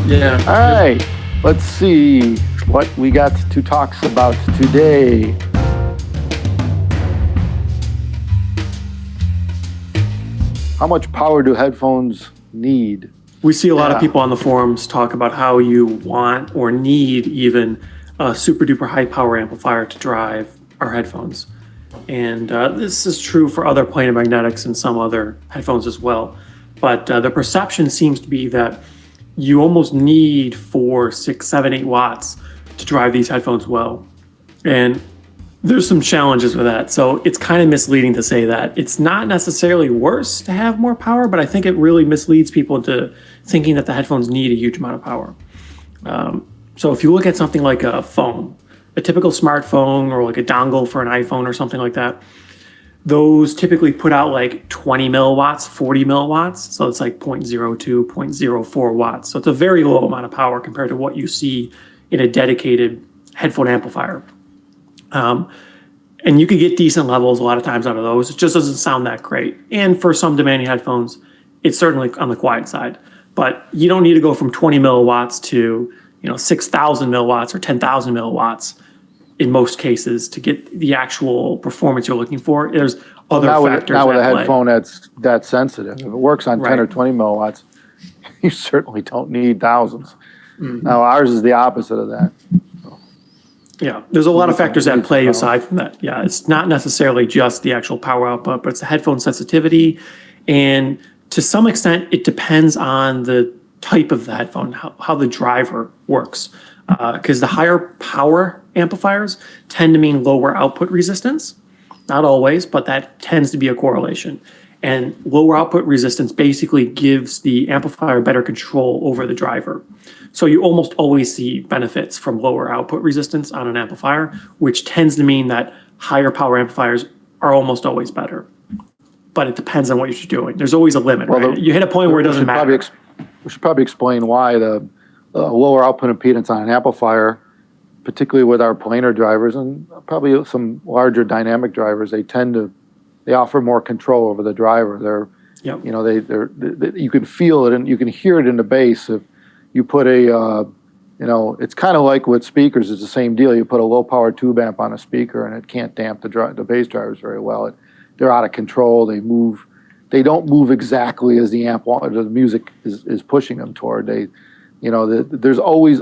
Yeah. All right, let's see what we got to talk about today. How much power do headphones need? We see a lot of people on the forums talk about how you want or need even a super duper high power amplifier to drive our headphones. And this is true for other planar magnetics and some other headphones as well. But the perception seems to be that you almost need 4, 6, 7, 8 watts to drive these headphones well. And there's some challenges with that. So it's kind of misleading to say that. It's not necessarily worse to have more power, but I think it really misleads people into thinking that the headphones need a huge amount of power. So if you look at something like a phone, a typical smartphone or like a dongle for an iPhone or something like that, those typically put out like 20 milliwatts, 40 milliwatts. So it's like 0.02, 0.04 watts. So it's a very low amount of power compared to what you see in a dedicated headphone amplifier. And you could get decent levels a lot of times out of those. It just doesn't sound that great. And for some demanding headphones, it's certainly on the quiet side. But you don't need to go from 20 milliwatts to 6,000 milliwatts or 10,000 milliwatts in most cases to get the actual performance you're looking for. There's other factors. Not with a headphone that's that sensitive. If it works on 10 or 20 milliwatts, you certainly don't need thousands. Mm-hmm. Now ours is the opposite of that. Yeah, there's a lot of factors at play aside from that. Yeah, it's not necessarily just the actual power output, but it's the headphone sensitivity. And to some extent, it depends on the type of the headphone, how the driver works. Because the higher power amplifiers tend to mean lower output resistance. Not always, but that tends to be a correlation. And lower output resistance basically gives the amplifier better control over the driver. So you almost always see benefits from lower output resistance on an amplifier, which tends to mean that higher power amplifiers are almost always better. But it depends on what you're doing. There's always a limit, right? You hit a point where it doesn't matter. We should probably explain why the lower output impedance on an amplifier, particularly with our planar drivers and probably some larger dynamic drivers, they offer more control over the driver. You can feel it and you can hear it in the bass. If you put it's kind of like with speakers, it's the same deal. You put a low power tube amp on a speaker and it can't damp the bass drivers very well. They're out of control. They don't move exactly as the music is pushing them toward. There's always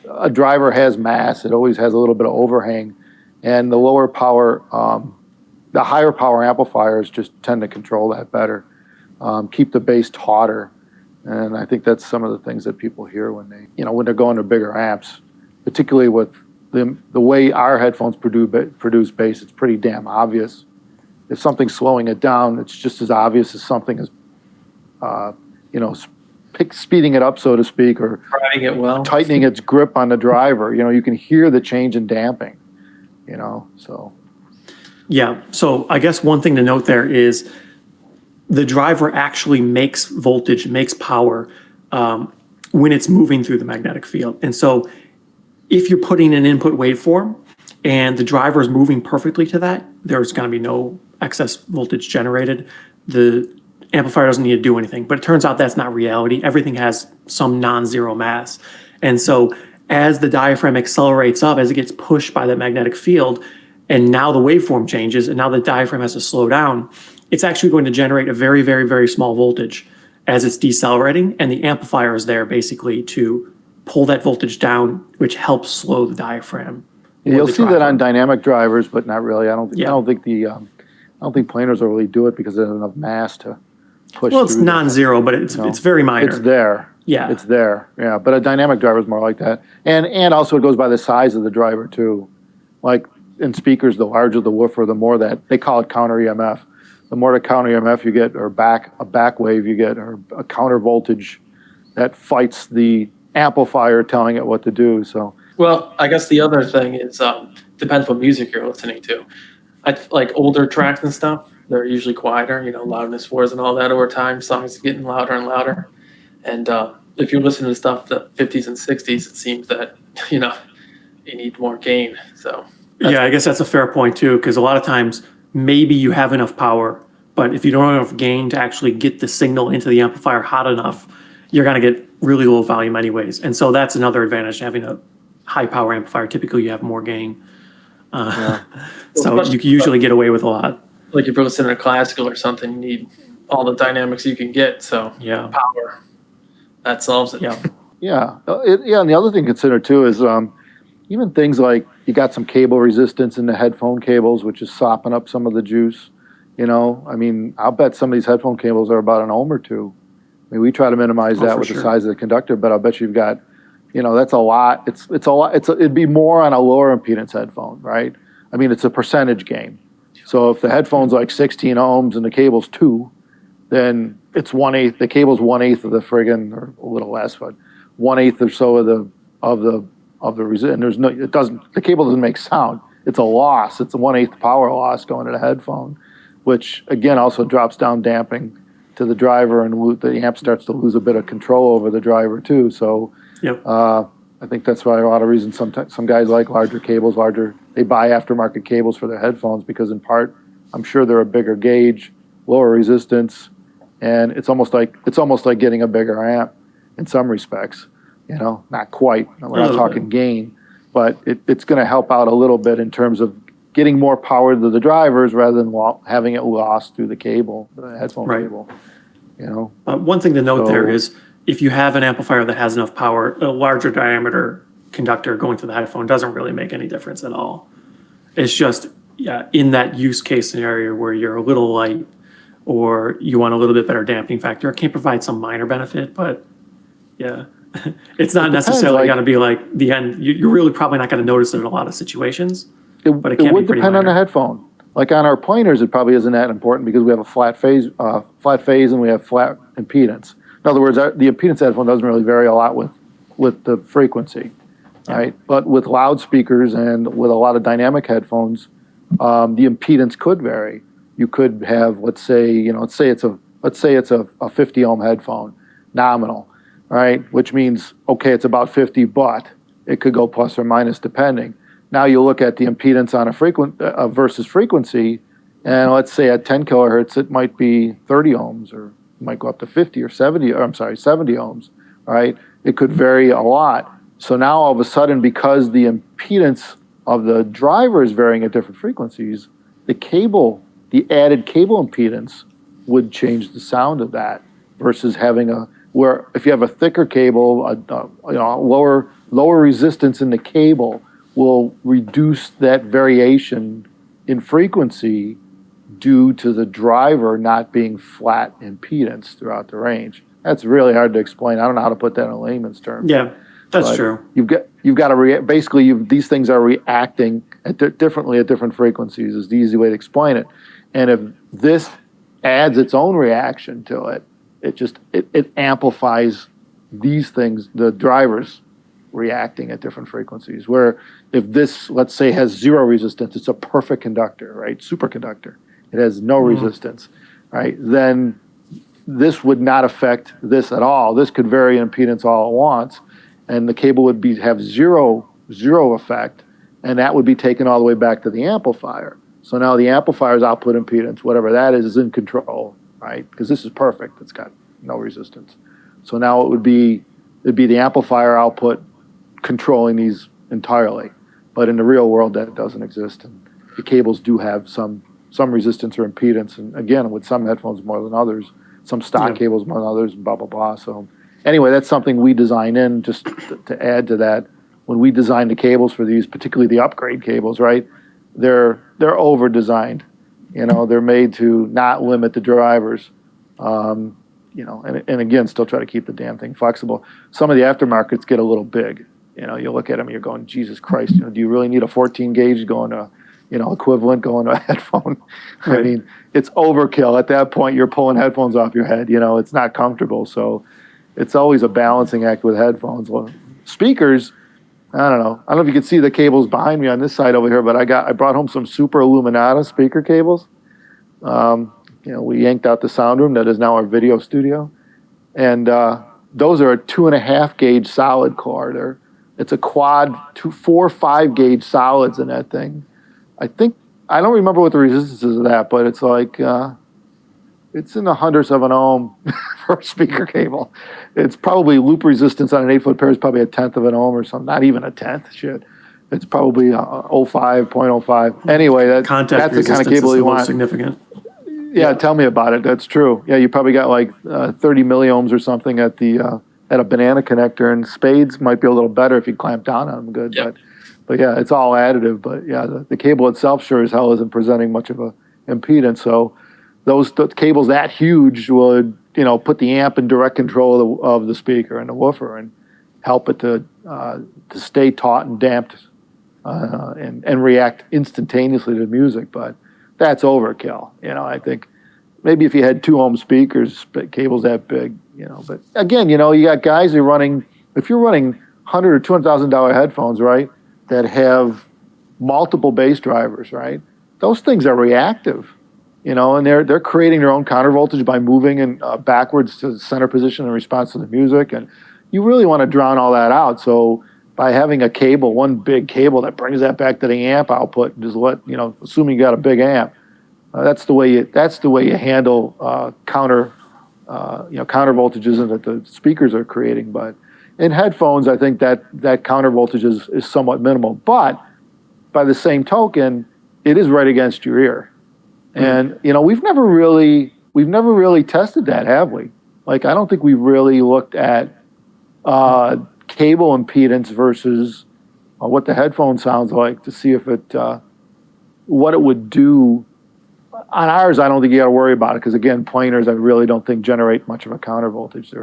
a driver has mass. It always has a little bit of overhang, and the lower power, the higher power amplifiers just tend to control that better, keep the bass tauter. And I think that's some of the things that people hear when they're going to bigger amps, particularly with the way our headphones produce bass. It's pretty damn obvious. If something's slowing it down, it's just as obvious as something is, speeding it up, so to speak, or driving it well, tightening its grip on the driver. You can hear the change in damping. So. Yeah. So I guess one thing to note there is the driver actually makes voltage, makes power when it's moving through the magnetic field. And so if you're putting an input waveform and the driver is moving perfectly to that, there's going to be no excess voltage generated. The amplifier doesn't need to do anything. But it turns out that's not reality. Everything has some non-zero mass. And so as the diaphragm accelerates up, as it gets pushed by that magnetic field, and now the waveform changes, and now the diaphragm has to slow down, it's actually going to generate a very, very, very small voltage as it's decelerating, and the amplifier is there basically to pull that voltage down, which helps slow the diaphragm. You'll see that on dynamic drivers, but not really. I don't think planars will really do it because they don't have enough mass to push. Well, it's non-zero, but it's very minor. It's there. Yeah, it's there. Yeah, but a dynamic driver is more like that, and also it goes by the size of the driver too. Like in speakers, the larger the woofer, the more that they call it counter EMF. The more the counter EMF you get, or a back wave you get, or a counter voltage that fights the amplifier telling it what to do. So. Well, I guess the other thing is depends what music you're listening to. Like older tracks and stuff, they're usually quieter, loudness wars and all that over time. Songs getting louder and louder. And if you're listening to stuff the 50s and 60s, it seems that, you need more gain. So yeah, I guess that's a fair point too, because a lot of times maybe you have enough power, but if you don't have enough gain to actually get the signal into the amplifier hot enough, you're going to get really low volume anyways. And so that's another advantage to having a high power amplifier. Typically you have more gain. So you can usually get away with a lot. Like if you're listening to classical or something, you need all the dynamics you can get. So Yeah. power, that solves it. Yeah. Yeah. And the other thing to consider too is even things like you got some cable resistance in the headphone cables, which is sopping up some of the juice. I mean, I'll bet some of these headphone cables are about an ohm or two. I mean, we try to minimize that with the size of the conductor, but I'll bet you've got, that's a lot. It's a lot. It'd be more on a lower impedance headphone, right? I mean, it's a percentage game. So if the headphone's like 16 ohms and the cable's 2, then it's 1/8. The cable's 1/8 of the friggin', or a little less, but 1/8 or so of the resistance. The cable doesn't make sound. It's a loss. It's a 1/8 power loss going to the headphone, which again also drops down damping to the driver, and the amp starts to lose a bit of control over the driver too. So Yep. I think that's why a lot of reasons some guys like larger cables, they buy aftermarket cables for their headphones, because in part, I'm sure they're a bigger gauge, lower resistance, and it's almost like getting a bigger amp in some respects. Not quite. We're not talking gain, but it's going to help out a little bit in terms of getting more power to the drivers rather than having it lost through the cable, the headphone cable. One thing to note there is, if you have an amplifier that has enough power, a larger diameter conductor going to the headphone doesn't really make any difference at all. It's just, in that use case scenario where you're a little light or you want a little bit better damping factor, it can provide some minor benefit, but it's not necessarily going to be like the end. You're really probably not going to notice it in a lot of situations, but it can would be pretty depend on minor. the headphone. Like on our planers, it probably isn't that important because we have a flat phase, and we have flat impedance. In other words, the impedance headphone doesn't really vary a lot with the frequency, right? But with loudspeakers and with a lot of dynamic headphones, the impedance could vary. You could have, let's say it's a 50 ohm headphone, nominal, right? Which means, okay, it's about 50, but it could go plus or minus depending. Now you look at the impedance on a versus frequency, and let's say at 10 kilohertz, it might be 30 ohms, or it might go up to 50 or 70, or 70 ohms, right? It could vary a lot. So now all of a sudden, because the impedance of the driver is varying at different frequencies, the added cable impedance would change the sound of that versus having where if you have a thicker cable, lower resistance in the cable will reduce that variation in frequency due to the driver not being flat impedance throughout the range. That's really hard to explain. I don't know how to put that in layman's terms. Yeah, that's true. You've got to basically these things are reacting differently at different frequencies is the easy way to explain it. And if this adds its own reaction to it, it amplifies these things, the drivers reacting at different frequencies. Where if this, let's say, has zero resistance, it's a perfect conductor, right? Superconductor. It has no resistance, right? Then this would not affect this at all. This could vary in impedance all at once, and the cable would have zero effect, and that would be taken all the way back to the amplifier. So now the amplifier's output impedance, whatever that is in control, right? Because this is perfect. It's got no resistance. So now it'd be the amplifier output controlling these entirely. But in the real world, that doesn't exist. And the cables do have some resistance or impedance. And again, with some headphones more than others, some stock cables more than others, and blah, blah, blah. So anyway, that's something we design in just to add to that. When we design the cables for these, particularly the upgrade cables, right? They're over-designed. They're made to not limit the drivers. And again, still try to keep the damn thing flexible. Some of the aftermarkets get a little big. You look at them, you're going, Jesus Christ, do you really need a 14 gauge going to, equivalent going to a headphone? Right. I mean, it's overkill. At that point, you're pulling headphones off your head. It's not comfortable. So it's always a balancing act with headphones. Well, speakers, I don't know if you can see the cables behind me on this side over here, but I brought home some Super Illuminata speaker cables. We yanked out the sound room that is now our video studio. And those are a 2.5 gauge solid core. It's a quad 4 or 5 gauge solids in that thing. I don't remember what the resistance is of that, but it's like it's in the hundredths of an ohm for a speaker cable. It's probably loop resistance on an 8-foot pair is probably a tenth of an ohm or something. Not even a tenth. Shit. It's probably 0.05, 0.05. Anyway, Contact that's the kind of resistance cable is the you most want. significant. Yeah, tell me about it. That's true. Yeah, you probably got like 30 milliohms or something at the at a banana connector, and spades might be a little better if you clamp down on them good. Yep. But yeah, it's all additive. But yeah, the cable itself sure as hell isn't presenting much of a impedance. So those cables that huge would put the amp in direct control of the speaker and the woofer and help it to stay taut and damped and react instantaneously to music. But that's overkill. I think maybe if you had 2-ohm speakers, but cables that big, But again, you got guys who are running. If you're running $100,000 or $200,000 headphones, right, that have multiple bass drivers, right, those things are reactive, and they're creating their own counter voltage by moving and backwards to the center position in response to the music, and you really want to drown all that out. So by having a cable, one big cable that brings that back to the amp output, and just assuming you got a big amp, that's the way you handle counter voltages and that the speakers are creating. But in headphones, I think that counter voltage is somewhat minimal. But by the same token, it is right against your ear, and we've never really tested that, have we? Like, I don't think we've really looked at cable impedance versus what the headphone sounds like to see if what it would do. On ours, I don't think you got to worry about it because, again, planers I really don't think generate much of a counter voltage. They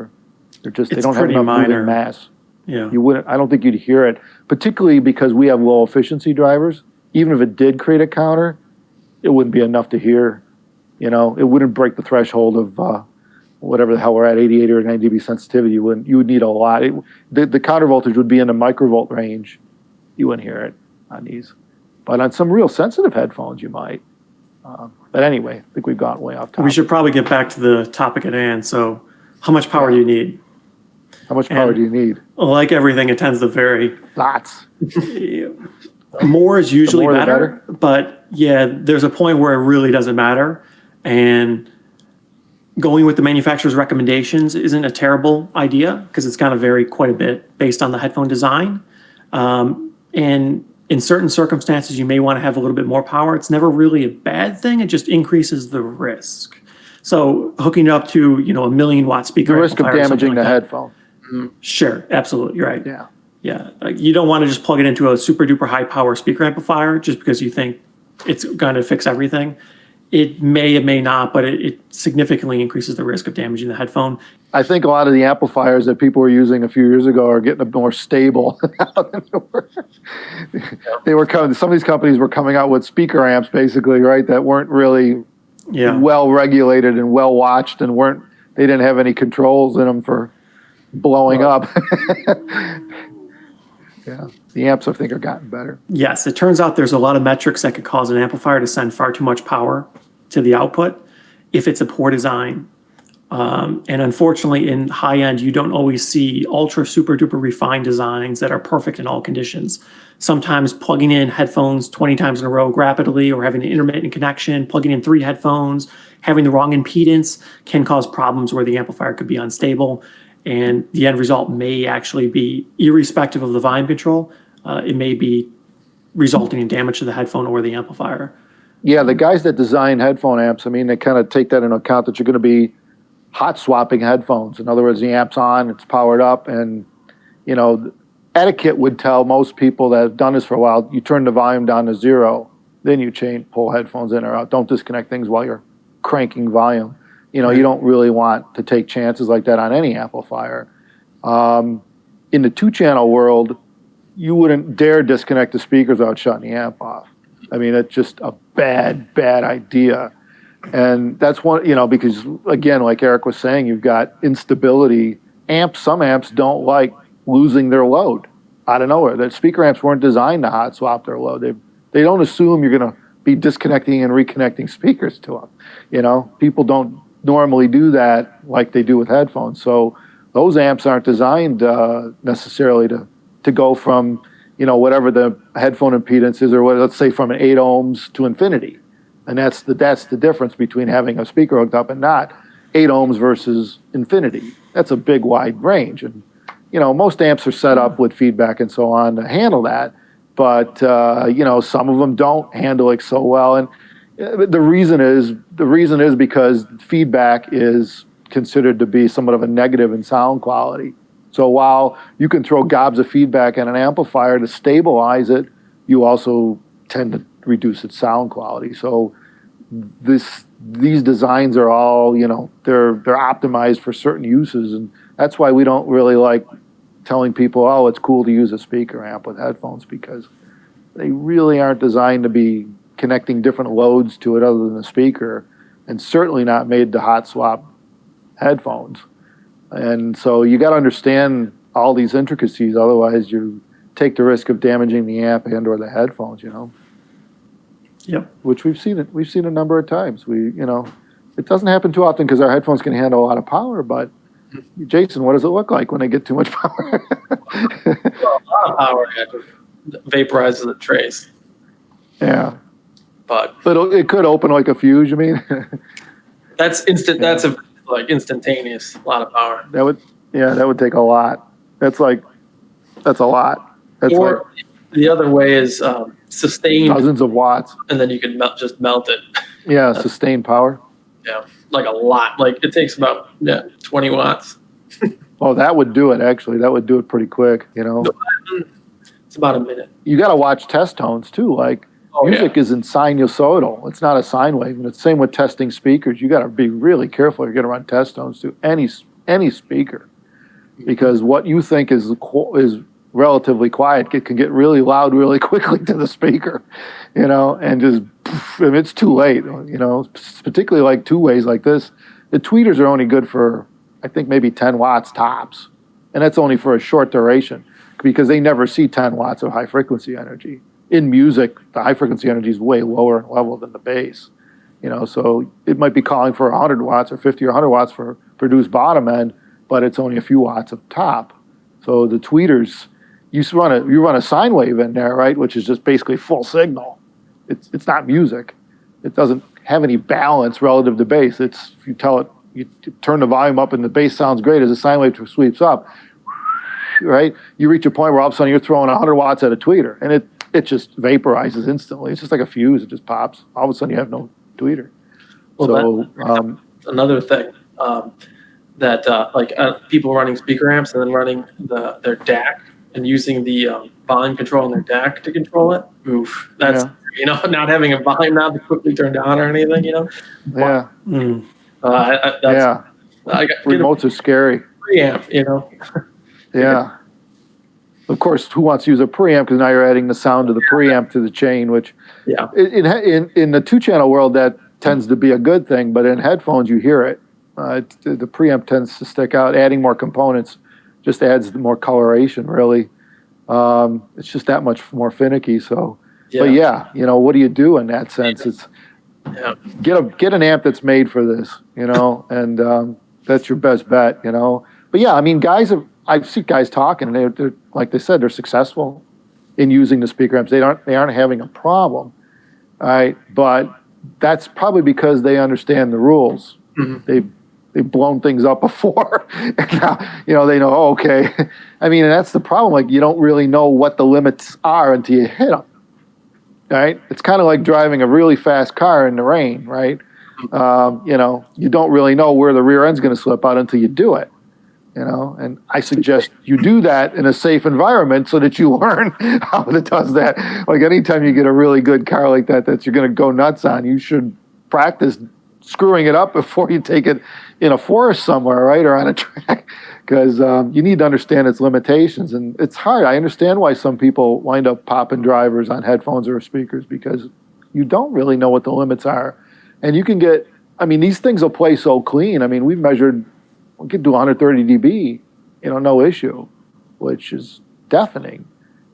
don't have enough moving mass. Yeah, I don't think you'd hear it, particularly because we have low efficiency drivers. Even if it did create a counter, it wouldn't be enough to hear. It wouldn't break the threshold of whatever the hell we're at, 88 or 90 dB sensitivity. You would need a lot. The counter voltage would be in the microvolt range. You wouldn't hear it on these, but on some real sensitive headphones, you might. But anyway, I think we've gone way off topic. we should probably get back to the topic at hand. So, how much power do you need? How much power do you need? Like everything, it tends to vary. Lots. More is usually more the better, but yeah, there's a point where it really doesn't matter. And going with the manufacturer's recommendations isn't a terrible idea because it's going to vary quite a bit based on the headphone design. And in certain circumstances, you may want to have a little bit more power. It's never really a bad thing. It just increases the risk. So hooking it up to, a 1,000,000-watt speaker. The risk of damaging the headphone. Sure, absolutely. You're right. Yeah. Yeah. You don't want to just plug it into a super duper high power speaker amplifier just because you think it's going to fix everything. It may or may not, but it significantly increases the risk of damaging the headphone. I think a lot of the amplifiers that people were using a few years ago are getting more stable. They were coming. Some of these companies were coming out with speaker amps, basically, right? That weren't really well regulated and well watched, and they didn't have any controls in them for blowing up. Yeah, the amps I think are gotten better. Yes, it turns out there's a lot of metrics that could cause an amplifier to send far too much power to the output if it's a poor design. And unfortunately, in high end, you don't always see ultra super duper refined designs that are perfect in all conditions. Sometimes plugging in headphones 20 times in a row rapidly, or having an intermittent connection, plugging in 3 headphones, having the wrong impedance can cause problems where the amplifier could be unstable. And the end result may actually be, irrespective of the volume control, it may be resulting in damage to the headphone or the amplifier. Yeah, the guys that design headphone amps, I mean, they kind of take that into account that you're going to be hot swapping headphones. In other words, the amp's on, it's powered up, and, etiquette would tell most people that have done this for a while, you turn the volume down to 0, then you pull headphones in or out. Don't disconnect things while you're cranking volume. You don't really want to take chances like that on any amplifier. In the 2-channel world, you wouldn't dare disconnect the speakers without shutting the amp off. I mean, it's just a bad idea. And that's one, because again, like Eric was saying, you've got instability. Some amps don't like losing their load out of nowhere. The speaker amps weren't designed to hot swap their load. They don't assume you're going to be disconnecting and reconnecting speakers to them. People don't normally do that like they do with headphones. So those amps aren't designed necessarily to go from, whatever the headphone impedance is, or let's say from an 8 ohms to infinity. And that's the difference between having a speaker hooked up and not. 8 ohms versus infinity. That's a big wide range. And, most amps are set up with feedback and so on to handle that. But, some of them don't handle it so well. And the reason is because feedback is considered to be somewhat of a negative in sound quality. So while you can throw gobs of feedback in an amplifier to stabilize it, you also tend to reduce its sound quality. So these designs are all, they're optimized for certain uses, and that's why we don't really like telling people, oh, it's cool to use a speaker amp with headphones, because they really aren't designed to be connecting different loads to it other than the speaker, and certainly not made to hot swap headphones. And so you got to understand all these intricacies, otherwise you take the risk of damaging the amp and or the headphones, Yep. Which we've seen a number of times. It doesn't happen too often because our headphones can handle a lot of power, but Jason, what does it look like when they get too much power? Well, a lot of power vaporizes the trace. Yeah. But it could open like a fuse, you mean? that's instant. Yeah. That's like instantaneous. A lot of power. That would take a lot. That's a lot. That's or like, the other way is sustained dozens of watts, and then you can melt it. Yeah, sustained power. Yeah, like a lot. Like it takes about 20 watts. Oh, that would do it. Actually, that would do it pretty quick. It's about a minute. You got to watch test tones too. Like music isn't sinusoidal. It's not a sine wave. And it's the same with testing speakers. You got to be really careful. You're going to run test tones to any speaker, because what you think is relatively quiet, it can get really loud really quickly to the speaker, and just it's too late. Particularly like two-ways like this. The tweeters are only good for, I think, maybe 10 watts tops, and that's only for a short duration, because they never see 10 watts of high frequency energy. In music, the high frequency energy is way lower level than the bass. So it might be calling for 100 watts or 50 or 100 watts for produced bottom end, but it's only a few watts of top. So the tweeters, you run a sine wave in there, right, which is just basically full signal. It's not music. It doesn't have any balance relative to bass. It's, if you tell it, you turn the volume up and the bass sounds great as the sine wave sweeps up, right? You reach a point where all of a sudden you're throwing 100 watts at a tweeter, and it just vaporizes instantly. It's just like a fuse. It just pops. All of a sudden you have no tweeter. Well, so another thing that people running speaker amps and then running their DAC and using the volume control on their DAC to control it. Oof, that's not having a volume knob to quickly turn down or anything. Yeah. Remotes are scary. Preamp, Yeah. Of course, who wants to use a preamp? Because now you're adding the sound of the preamp to the chain, which in the 2-channel world, that tends to be a good thing, but in headphones, you hear it. The preamp tends to stick out. Adding more components just adds more coloration, really. It's just that much more finicky. So, but what do you do in that sense? It's get an amp that's made for this, and that's your best bet, But yeah, I mean, I see guys talking, and they're like they said, they're successful in using the speaker amps. They aren't having a problem, all right? But that's probably because they understand the rules. Mm-hmm. They've blown things up before, and now they know. Oh, okay, I mean, and that's the problem. Like, you don't really know what the limits are until you hit them. Right? It's kind of like driving a really fast car in the rain, right? You don't really know where the rear end's going to slip out until you do it. And I suggest you do that in a safe environment so that you learn how it does that. Like, anytime you get a really good car like that you're going to go nuts on, you should practice screwing it up before you take it in a forest somewhere, right, or on a track, because you need to understand its limitations. And it's hard. I understand why some people wind up popping drivers on headphones or speakers, because you don't really know what the limits are. And you can get, these things will play so clean. We could do 130 dB, no issue, which is deafening.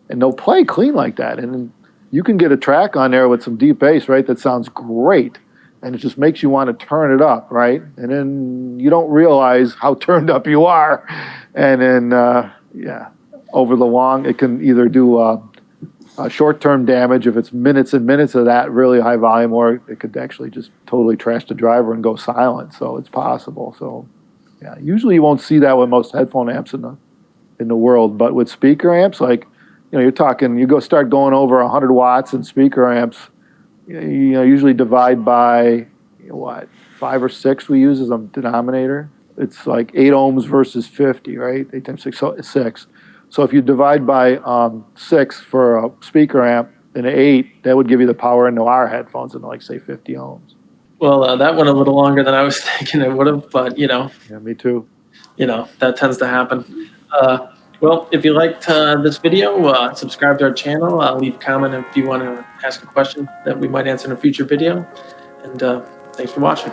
And they'll play clean like that. And you can get a track on there with some deep bass, right, that sounds great. And it just makes you want to turn it up, right? And then you don't realize how turned up you are. And then, over the long, it can either do short-term damage, if it's minutes and minutes of that really high volume, or it could actually just totally trash the driver and go silent. So it's possible. So yeah, usually you won't see that with most headphone amps in the world, but with speaker amps, like, you're talking, you start going over 100 watts in speaker amps, usually divide by, 5 or 6 we use as a denominator. It's like 8 ohms versus 50, right? 8 times 6, so 6. So if you divide by 6 for a speaker amp and 8, that would give you the power into our headphones in, like, say, 50 ohms. Well, that went a little longer than I was thinking it would have, but Yeah, me too. that tends to happen. Well, if you liked this video, subscribe to our channel. Leave a comment if you want to ask a question that we might answer in a future video. And thanks for watching.